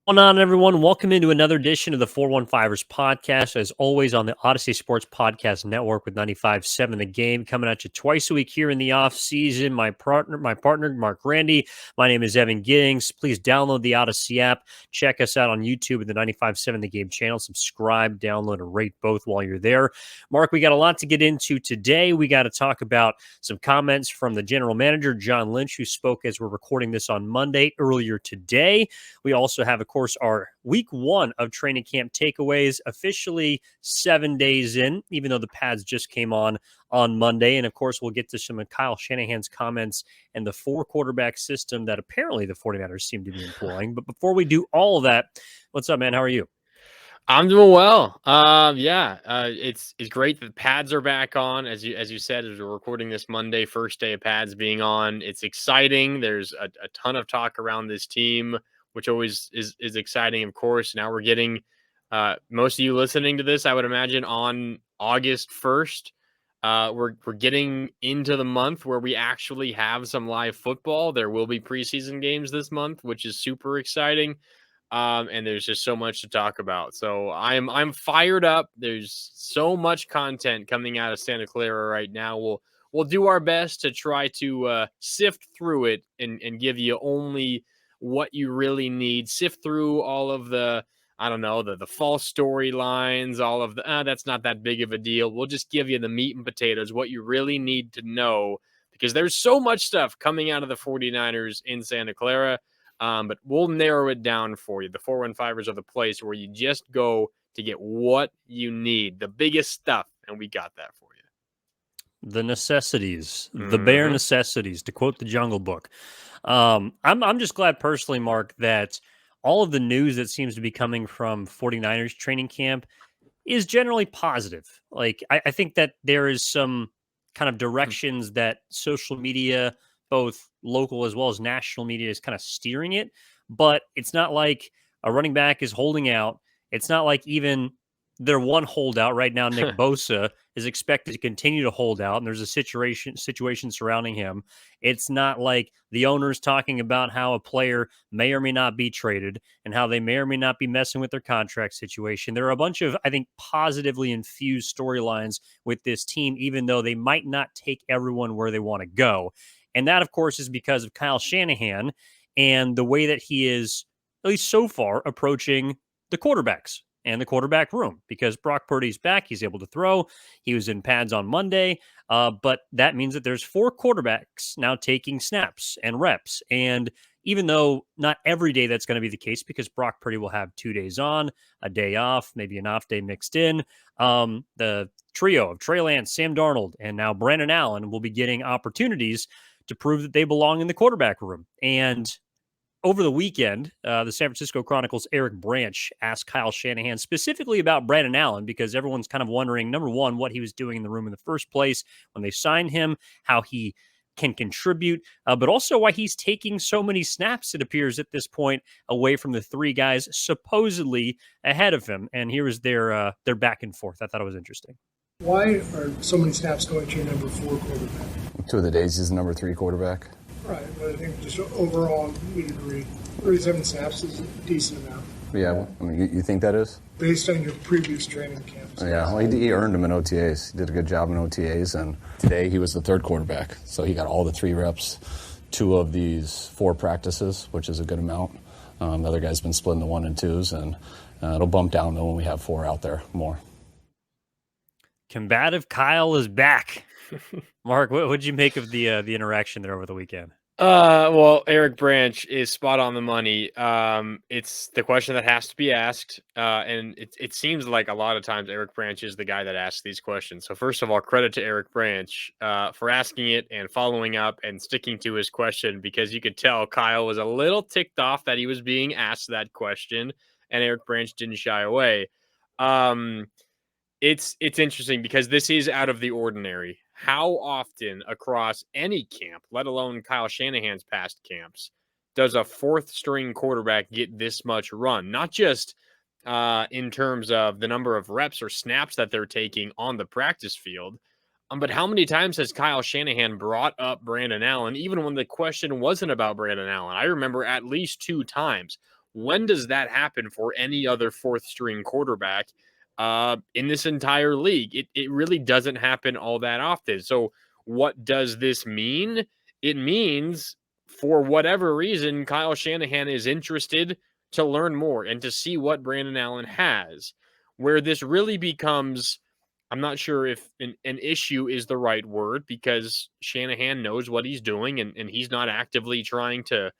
Going on, everyone? Welcome into another edition of the 415ers podcast. As always, on the Odyssey Sports Podcast Network with 95.7 The Game, coming at you twice a week here in the off season. My partner, Marc Grandi. My name is Evan Giddings. Please download the Odyssey app. Check us out on YouTube at the 95.7 The Game channel. Subscribe, download, and rate both while you're there. Mark, we got a lot to get into today. We got to talk about some comments from the general manager, John Lynch, who spoke as we're recording this on Monday earlier today. We also have, of course, our week one of training camp takeaways, officially 7 days in, even though the pads just came on Monday. And of course, we'll get to some of Kyle Shanahan's comments and the 4-quarterback system that apparently the 49ers seem to be employing. But before we do all of that, what's up, man? How are you? I'm doing well. It's great that the pads are back on. As you said, as we're recording this Monday, first day of pads being on. It's exciting. There's a ton of talk around this team, which always is exciting, of course. Now we're getting most of you listening to this, I would imagine, on August 1st. We're getting into the month where we actually have some live football. There will be preseason games this month, which is super exciting. And there's just so much to talk about. So I'm fired up. There's so much content coming out of Santa Clara right now. We'll do our best to try to sift through it and give you only what you really need. Sift through all of the, I don't know, the false storylines, all of the, that's not that big of a deal. We'll just give you the meat and potatoes, what you really need to know, because there's so much stuff coming out of the 49ers in Santa Clara. But we'll narrow it down for you. The 415ers are the place where you just go to get what you need, the biggest stuff, and we got that for you. The necessities, the bare necessities, to quote the Jungle Book. I'm just glad personally, Mark, that all of the news that seems to be coming from 49ers training camp is generally positive. Like, I think that there is some kind of directions that social media, both local as well as national media, is kind of steering it. But it's not like a running back is holding out. It's not like even their one holdout right now, Nick Bosa, is expected to continue to hold out, and there's a situation surrounding him. It's not like the owner's talking about how a player may or may not be traded and how they may or may not be messing with their contract situation. There are a bunch of, I think, positively infused storylines with this team, even though they might not take everyone where they want to go. And that, of course, is because of Kyle Shanahan and the way that he is, at least so far, approaching the quarterbacks and the quarterback room, because Brock Purdy's back. He's able to throw. He was in pads on Monday, but that means that there's 4 quarterbacks now taking snaps and reps. And even though not every day that's going to be the case, because Brock Purdy will have 2 days on, a day off, maybe an off day mixed in, the trio of Trey Lance, Sam Darnold, and now Brandon Allen will be getting opportunities to prove that they belong in the quarterback room. And over the weekend, the San Francisco Chronicle's Eric Branch asked Kyle Shanahan specifically about Brandon Allen, because everyone's kind of wondering, number one, what he was doing in the room in the first place when they signed him, how he can contribute, but also why he's taking so many snaps, it appears at this point, away from the 3 guys supposedly ahead of him. And here was their back and forth. I thought it was interesting. Why are so many snaps going to your number 4 quarterback? 2 of the days he's the number 3 quarterback. Right, but I think just overall, we'd agree 37 snaps is a decent amount. Yeah, I mean, you think that is? Based on your previous training camps. Yeah, well, he earned them in OTAs. He did a good job in OTAs, and today he was the 3rd quarterback. So he got all the 3 reps, 2 of these 4 practices, which is a good amount. The other guy's been splitting the 1 and 2s, and it'll bump down, though, when we have 4 out there more. Combative Kyle is back. Mark, what did you make of the interaction there over the weekend? Well, Eric Branch is spot on the money. It's the question that has to be asked, and it seems like a lot of times Eric Branch is the guy that asks these questions. So first of all, credit to Eric Branch for asking it and following up and sticking to his question, because you could tell Kyle was a little ticked off that he was being asked that question, and Eric Branch didn't shy away. It's interesting because this is out of the ordinary. How often across any camp, let alone Kyle Shanahan's past camps, does a 4th string quarterback get this much run? Not just in terms of the number of reps or snaps that they're taking on the practice field, but how many times has Kyle Shanahan brought up Brandon Allen, even when the question wasn't about Brandon Allen? I remember at least 2 times. When does that happen for any other fourth string quarterback in this entire league? It really doesn't happen all that often. So what does this mean? It means, for whatever reason, Kyle Shanahan is interested to learn more and to see what Brandon Allen has. Where this really becomes, I'm not sure if an issue is the right word, because Shanahan knows what he's doing, and he's not actively trying to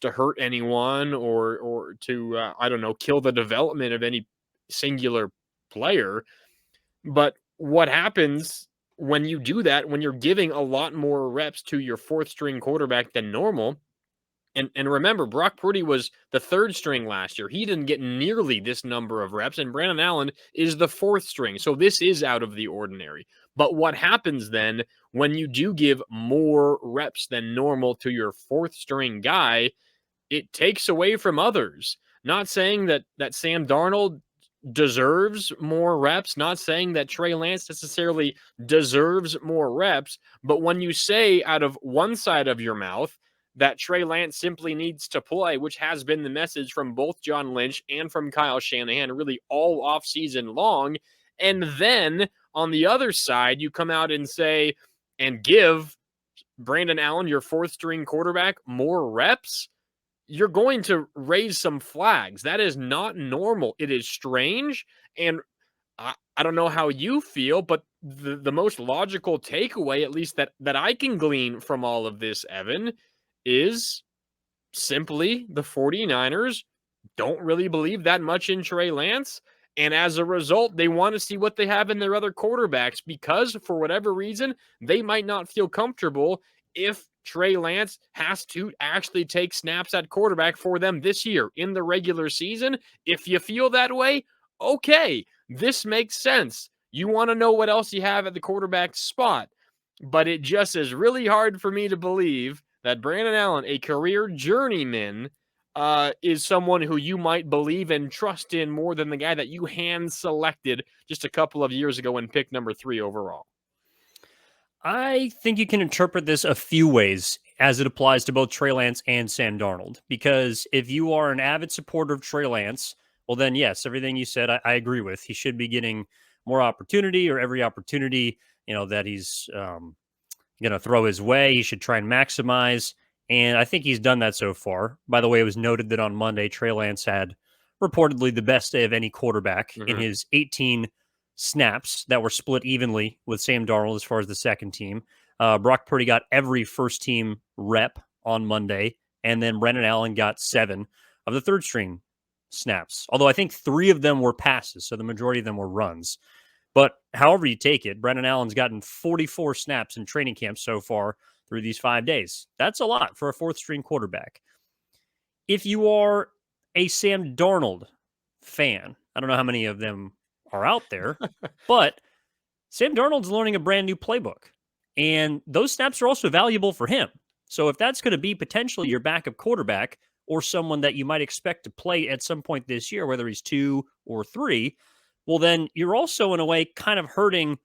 hurt anyone or to I don't know, kill the development of any singular player. But what happens when you do that, when you're giving a lot more reps to your fourth string quarterback than normal? And remember, Brock Purdy was the third string last year. He didn't get nearly this number of reps, and Brandon Allen is the fourth string. So this is out of the ordinary. But what happens then when you do give more reps than normal to your fourth string guy? It takes away from others. Not saying that Sam Darnold deserves more reps, not saying that Trey Lance necessarily deserves more reps, but when you say out of one side of your mouth that Trey Lance simply needs to play, which has been the message from both John Lynch and from Kyle Shanahan really all offseason long, and then on the other side you come out and say and give Brandon Allen, your fourth string quarterback, more reps, you're going to raise some flags. That is not normal. It is strange. And I don't know how you feel, but the most logical takeaway, at least that I can glean from all of this, Evan, is simply the 49ers don't really believe that much in Trey Lance. And as a result, they want to see what they have in their other quarterbacks, because for whatever reason, they might not feel comfortable if Trey Lance has to actually take snaps at quarterback for them this year in the regular season. If you feel that way, okay, this makes sense. You want to know what else you have at the quarterback spot. But it just is really hard for me to believe that Brandon Allen, a career journeyman, is someone who you might believe and trust in more than the guy that you hand selected just a couple of years ago and picked number 3 overall. I think you can interpret this a few ways as it applies to both Trey Lance and Sam Darnold. Because if you are an avid supporter of Trey Lance, well, then yes, everything you said, I agree with. He should be getting more opportunity, or every opportunity, that he's going to throw his way, he should try and maximize. And I think he's done that so far. By the way, it was noted that on Monday, Trey Lance had reportedly the best day of any quarterback in his 18 snaps that were split evenly with Sam Darnold as far as the second team. Brock Purdy got every first team rep on Monday, and then Brandon Allen got 7 of the third string snaps. Although I think 3 of them were passes, so the majority of them were runs. But however you take it, Brandon Allen's gotten 44 snaps in training camp so far through these 5 days. That's a lot for a fourth string quarterback. If you are a Sam Darnold fan, I don't know how many of them are out there, but Sam Darnold's learning a brand new playbook, and those snaps are also valuable for him. So if that's going to be potentially your backup quarterback, or someone that you might expect to play at some point this year, whether he's 2 or 3, well, then you're also in a way kind of hurting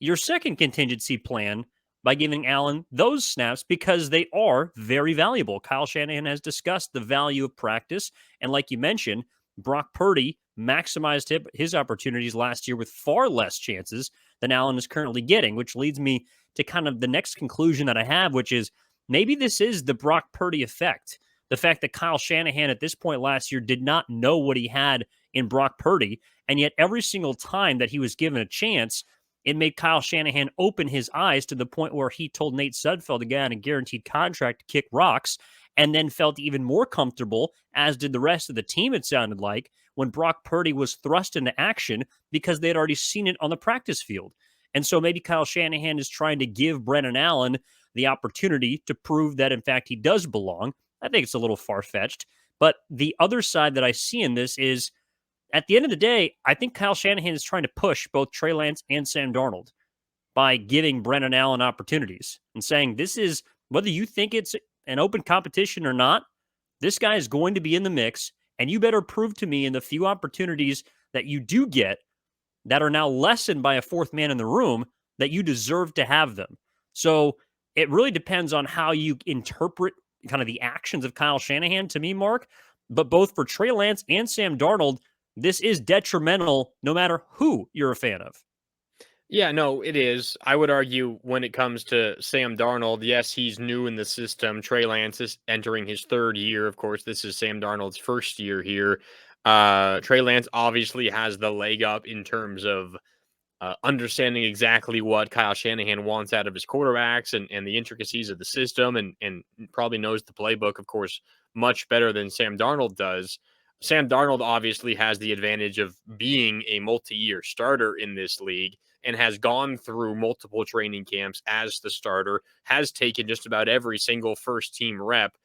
your second contingency plan by giving Allen those snaps, because they are very valuable. Kyle Shanahan has discussed the value of practice, and like you mentioned, Brock Purdy maximized his opportunities last year with far less chances than Allen is currently getting, which leads me to kind of the next conclusion that I have, which is maybe this is the Brock Purdy effect. The fact that Kyle Shanahan at this point last year did not know what he had in Brock Purdy, and yet every single time that he was given a chance, it made Kyle Shanahan open his eyes to the point where he told Nate Sudfeld to get on a guaranteed contract to kick rocks, and then felt even more comfortable, as did the rest of the team, it sounded like, when Brock Purdy was thrust into action, because they had already seen it on the practice field. And so maybe Kyle Shanahan is trying to give Brandon Allen the opportunity to prove that, in fact, he does belong. I think it's a little far-fetched. But the other side that I see in this is, at the end of the day, I think Kyle Shanahan is trying to push both Trey Lance and Sam Darnold by giving Brandon Allen opportunities and saying, this is, whether you think it's an open competition or not, this guy is going to be in the mix, and you better prove to me in the few opportunities that you do get that are now lessened by a fourth man in the room that you deserve to have them. So it really depends on how you interpret kind of the actions of Kyle Shanahan. To me, Mark, But both for Trey Lance and Sam Darnold, this is detrimental no matter who you're a fan of. Yeah, no, it is. I would argue when it comes to Sam Darnold, yes, he's new in the system. Trey Lance is entering his third year. Of course, this is Sam Darnold's first year here. Trey Lance obviously has the leg up in terms of understanding exactly what Kyle Shanahan wants out of his quarterbacks and the intricacies of the system and probably knows the playbook, of course, much better than Sam Darnold does. Sam Darnold obviously has the advantage of being a multi-year starter in this league and has gone through multiple training camps as the starter, has taken just about every single first team rep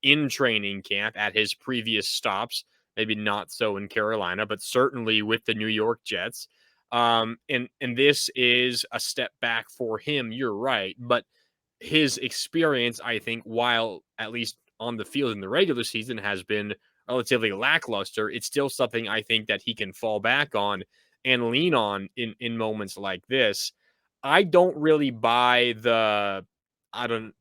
in training camp at his previous stops, maybe not so in Carolina, but certainly with the New York Jets. And this is a step back for him. You're right. But his experience, I think, while at least on the field in the regular season has been relatively lackluster, it's still something I think that he can fall back on and lean on in moments like this. I don't really buy the, I don't,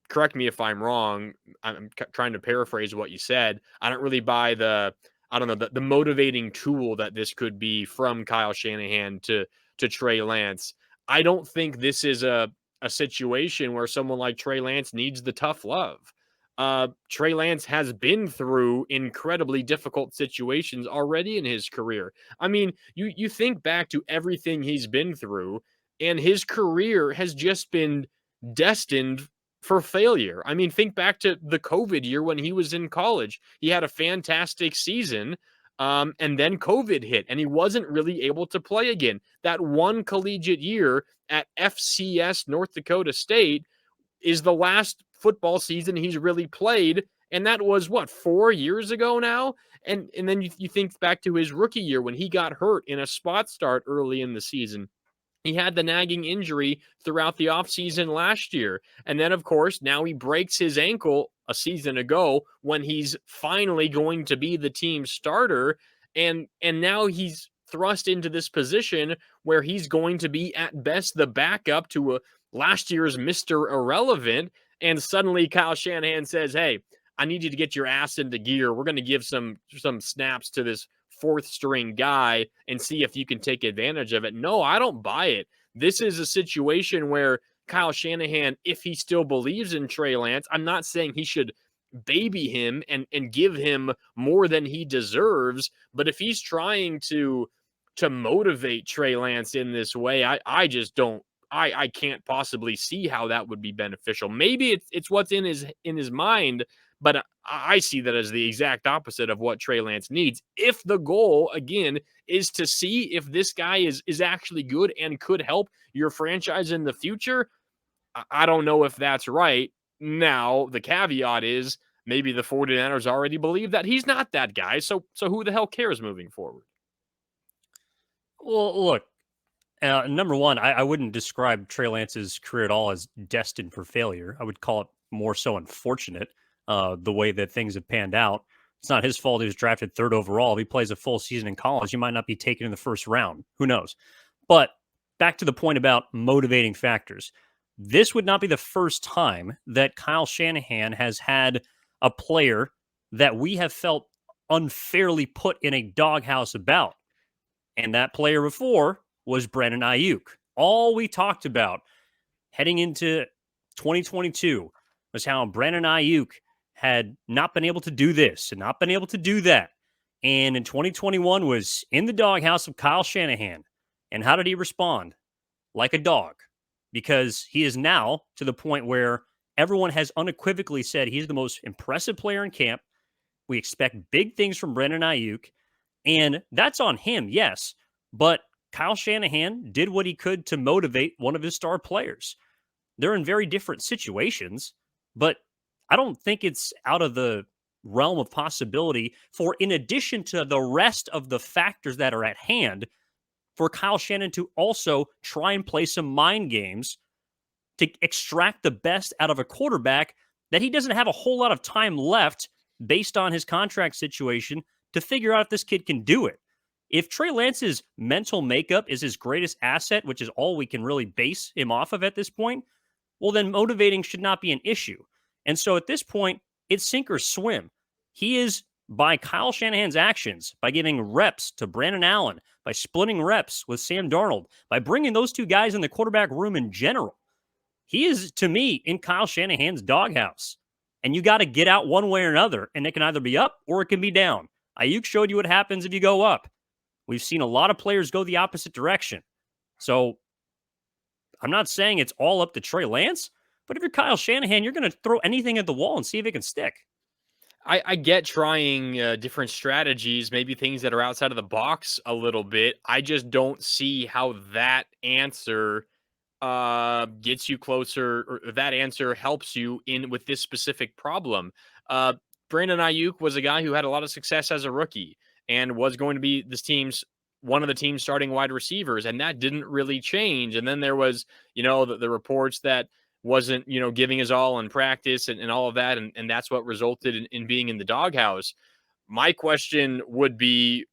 correct me if I'm wrong. I'm trying to paraphrase what you said. I don't really buy the, I don't know, the motivating tool that this could be from Kyle Shanahan to Trey Lance. I don't think this is a situation where someone like Trey Lance needs the tough love. Trey Lance has been through incredibly difficult situations already in his career. I mean, you think back to everything he's been through, and his career has just been destined for failure. I mean, think back to the COVID year when he was in college. He had a fantastic season, and then COVID hit, and he wasn't really able to play again. That one collegiate year at FCS North Dakota State is the last football season he's really played, and that was what, 4 years ago now. And then you think back to his rookie year when he got hurt in a spot start early in the season. He had the nagging injury throughout the offseason last year. And then, of course, now he breaks his ankle a season ago when he's finally going to be the team starter. And now he's thrust into this position where he's going to be at best the backup to a last year's Mr. Irrelevant. And suddenly Kyle Shanahan says, hey, I need you to get your ass into gear. We're going to give some snaps to this fourth string guy and see if you can take advantage of it. No, I don't buy it. This is a situation where Kyle Shanahan, if he still believes in Trey Lance, I'm not saying he should baby him and give him more than he deserves, but if he's trying to motivate Trey Lance in this way, I just don't, I can't possibly see how that would be beneficial. Maybe it's what's in his mind, but I see that as the exact opposite of what Trey Lance needs. If the goal, again, is to see if this guy is actually good and could help your franchise in the future, I don't know if that's right. Now, the caveat is maybe the 49ers already believe that he's not that guy. So who the hell cares moving forward? Well, look, number one, I wouldn't describe Trey Lance's career at all as destined for failure. I would call it more so unfortunate, the way that things have panned out. It's not his fault he was drafted third overall. If he plays a full season in college, he might not be taken in the first round. Who knows? But back to the point about motivating factors. This would not be the first time that Kyle Shanahan has had a player that we have felt unfairly put in a doghouse about. And that player before was Brandon Ayuk. All we talked about heading into 2022 was how Brandon Ayuk had not been able to do this and not been able to do that. And in 2021 was in the doghouse of Kyle Shanahan. And how did he respond? Like a dog. Because he is now to the point where everyone has unequivocally said he's the most impressive player in camp. We expect big things from Brandon Ayuk. And that's on him, yes. But Kyle Shanahan did what he could to motivate one of his star players. They're in very different situations, but I don't think it's out of the realm of possibility for, in addition to the rest of the factors that are at hand, for Kyle Shanahan to also try and play some mind games to extract the best out of a quarterback that he doesn't have a whole lot of time left based on his contract situation to figure out if this kid can do it. If Trey Lance's mental makeup is his greatest asset, which is all we can really base him off of at this point, well, then motivating should not be an issue. And so at this point, it's sink or swim. He is, by Kyle Shanahan's actions, by giving reps to Brandon Allen, by splitting reps with Sam Darnold, by bringing those two guys in the quarterback room in general, he is, to me, in Kyle Shanahan's doghouse. And you got to get out one way or another, and it can either be up or it can be down. Ayuk showed you what happens if you go up. We've seen a lot of players go the opposite direction. So I'm not saying it's all up to Trey Lance, but if you're Kyle Shanahan, you're going to throw anything at the wall and see if it can stick. I get trying different strategies, maybe things that are outside of the box a little bit. I just don't see how that answer gets you closer, or that answer helps you in with this specific problem. Brandon Ayuk was a guy who had a lot of success as a rookie and was going to be one of the team's starting wide receivers, and that didn't really change. And then there was, the reports that wasn't, giving his all in practice and all of that, and that's what resulted in being in the doghouse. My question would be,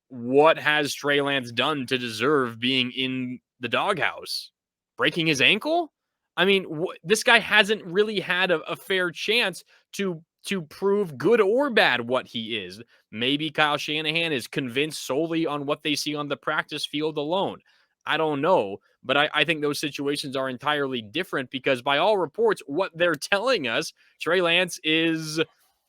what has Trey Lance done to deserve being in the doghouse? Breaking his ankle? I mean, this guy hasn't really had a fair chance to prove good or bad what he is. Maybe Kyle Shanahan is convinced solely on what they see on the practice field alone. I don't know, but I think those situations are entirely different because by all reports, what they're telling us, Trey Lance is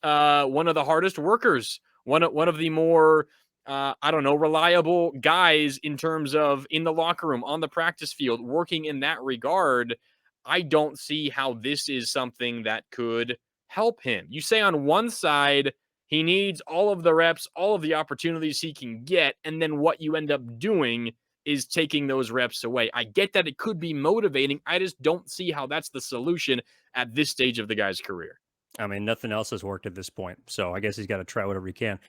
one of the hardest workers, one of the more reliable guys in terms of in the locker room, on the practice field, working in that regard. I don't see how this is something that could help him. You say on one side, he needs all of the reps, all of the opportunities he can get, and then what you end up doing is taking those reps away. I get that it could be motivating. I just don't see how that's the solution at this stage of the guy's career. I mean, nothing else has worked at this point. So I guess he's got to try whatever he can.